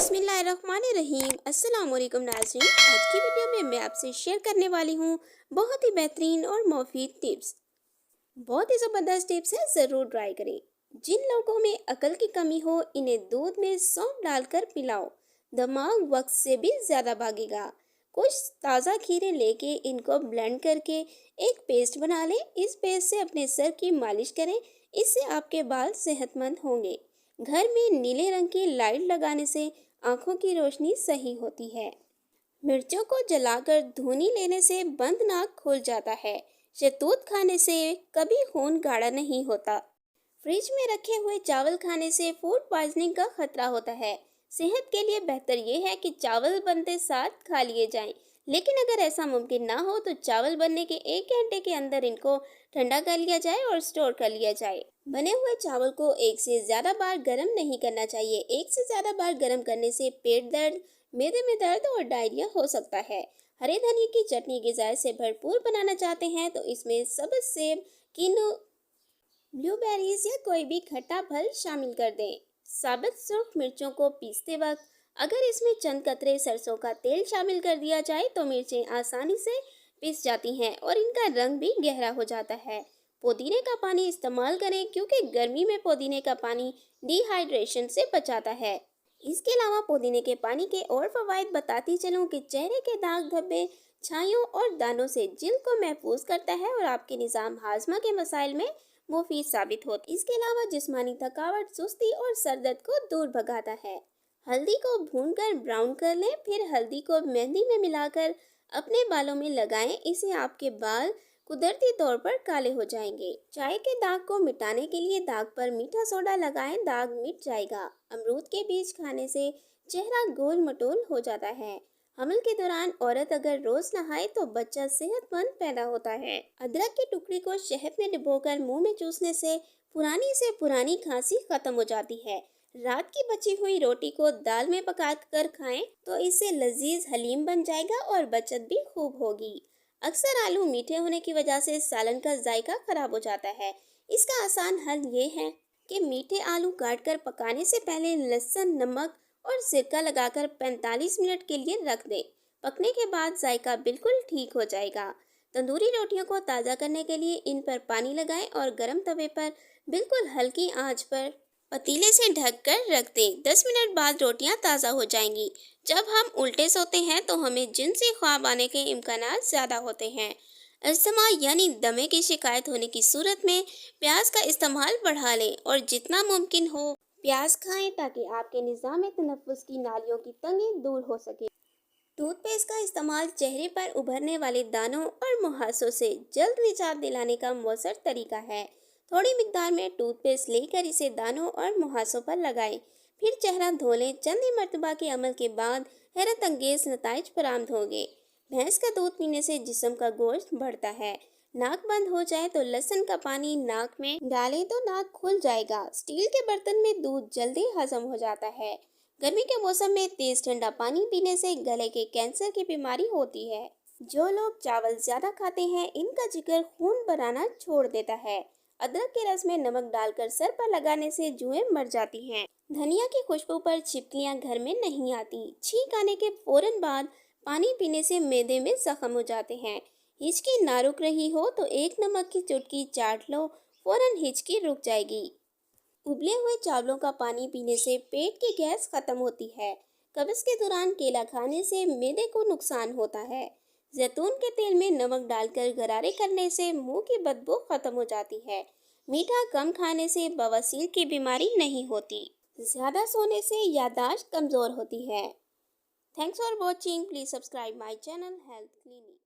बिस्मिल्लाहिर्रहमानिर्रहीम। अस्सलाम वालेकुम नाज़रीन। आज की वीडियो में मैं आपसे शेयर करने वाली हूँ बहुत ही बेहतरीन और मुफीद टिप्स। बहुत ही ज़बरदस्त टिप्स हैं, ज़रूर ट्राई करें। जिन लोगों में अकल की कमी हो, इन्हें दूध में सौंफ डालकर पिलाओ, दिमाग वक्त से भी ज़्यादा भागेगा। कुछ ताज़ा खीरे लेके इनको ब्लेंड करके एक पेस्ट बना लें। इस पेस्ट से अपने सर की मालिश करें, इससे आपके बाल सेहतमंद होंगे। घर में नीले रंग की लाइट लगाने से आंखों की रोशनी सही होती है। मिर्चों को जलाकर धुनी लेने से बंद नाक खुल जाता है। शहतूत खाने से कभी खून गाढ़ा नहीं होता। फ्रिज में रखे हुए चावल खाने से फूड पॉइजनिंग का खतरा होता है। सेहत के लिए बेहतर यह है कि चावल बनते साथ खा लिए जाएं। लेकिन अगर ऐसा मुमकिन ना हो तो चावल बनने के 1 घंटे के अंदर इनको ठंडा कर लिया जाए और स्टोर कर लिया जाए। बने हुए चावल को एक से ज्यादा बार गर्म नहीं करना चाहिए। एक से ज्यादा बार गर्म करने से पेट दर्द, मैदे में दर्द और डायरिया हो सकता है। हरे धनिए की चटनी ग़िज़ायत से भरपूर बनाना चाहते हैं तो इसमें सब्ज़ सेब, किनु, ब्लूबेरीज या कोई भी खट्टा फल शामिल कर दें। साबुत सुर्ख मिर्चों को पीसते वक्त अगर इसमें चंद कतरे सरसों का तेल शामिल कर दिया जाए तो मिर्चें आसानी से पिस जाती हैं और इनका रंग भी गहरा हो जाता है। पुदीने का पानी इस्तेमाल करें क्योंकि गर्मी में पुदीने का पानी डिहाइड्रेशन से बचाता है। इसके अलावा पुदीने के पानी के और फवाइद बताती चलूं कि चेहरे के दाग धब्बे, छाइयों और दानों से जिल्द को महफूज करता है और आपके निज़ाम हाजमा के मसाइल में मुफीद साबित होता है। इसके अलावा जिस्मानी थकावट, सुस्ती और सर दर्द को दूर भगाता है। हल्दी को भूनकर ब्राउन कर लें, फिर हल्दी को मेहंदी में मिलाकर अपने बालों में लगाएं। इससे आपके बाल कुदरती तौर पर काले हो जाएंगे। चाय के दाग को मिटाने के लिए दाग पर मीठा सोडा लगाएं, दाग मिट जाएगा। अमरूद के बीज खाने से चेहरा गोल मटोल हो जाता है। हमल के दौरान औरत अगर रोज नहाए तो बच्चा सेहतमंद पैदा होता है। अदरक के टुकड़े को शहद में डुबोकर मुंह में चूसने से पुरानी खांसी खत्म हो जाती है। रात की बची हुई रोटी को दाल में पकाकर खाएं तो इससे लजीज हलीम बन जाएगा और बचत भी खूब होगी। अक्सर आलू मीठे होने की वजह से सालन का जायका खराब हो जाता है। इसका आसान हल ये है कि मीठे आलू काटकर पकाने से पहले लहसुन, नमक और सिरका लगाकर 45 मिनट के लिए रख दें। पकने के बाद जायका बिल्कुल ठीक हो जाएगा। तंदूरी रोटियों को ताज़ा करने के लिए इन पर पानी लगाएं और गरम तवे पर बिल्कुल हल्की आंच पर पतीले से ढककर रख दें। 10 मिनट बाद रोटियां ताज़ा हो जाएंगी। जब हम उल्टे सोते हैं तो हमें जिनसी ख्वाब आने के इम्कानात ज़्यादा होते हैं। अस्थमा यानी दमे की शिकायत होने की सूरत में प्याज का इस्तेमाल बढ़ा लें और जितना मुमकिन हो प्याज खाएं ताकि आपके निज़ाम तनफ़ुस की नालियों की तंगी दूर हो सके। टूथपेस्ट का इस्तेमाल चेहरे पर उभरने वाले दानों और मुहासों से जल्द निजात दिलाने का मौसर तरीका है। थोड़ी मिकदार में टूथपेस्ट लेकर इसे दानों और मुहासों पर लगाएं, फिर चेहरा धो लें। चंद ही मरतबा के अमल के बाद हैरत अंगेज नताइज बरामद होंगे। भैंस का दूध पीने से जिस्म का गोश्त बढ़ता है। नाक बंद हो जाए तो लहसुन का पानी नाक में डालें तो नाक खुल जाएगा। स्टील के बर्तन में दूध जल्दी हजम हो जाता है। गर्मी के मौसम में तेज ठंडा पानी पीने से गले के कैंसर की बीमारी होती है। जो लोग चावल ज्यादा खाते हैं इनका जिगर खून बनाना छोड़ देता है। अदरक के रस में नमक डालकर सर पर लगाने से जुएं मर जाती हैं। धनिया की खुशबू पर छिपकलियां घर में नहीं आती। छींक आने के फौरन बाद पानी पीने से मैदे में जख्म हो जाते हैं। हिचकी ना रुक रही हो तो एक नमक की चुटकी चाट लो, फौरन हिचकी रुक जाएगी। उबले हुए चावलों का पानी पीने से पेट की गैस खत्म होती है। कब्ज के दौरान केला खाने से मैदे को नुकसान होता है। जैतून के तेल में नमक डालकर गरारे करने से मुंह की बदबू खत्म हो जाती है। मीठा कम खाने से बवासीर की बीमारी नहीं होती। ज्यादा सोने से याददाश्त कमजोर होती है। Thanks for watching. Please subscribe my channel health clinic.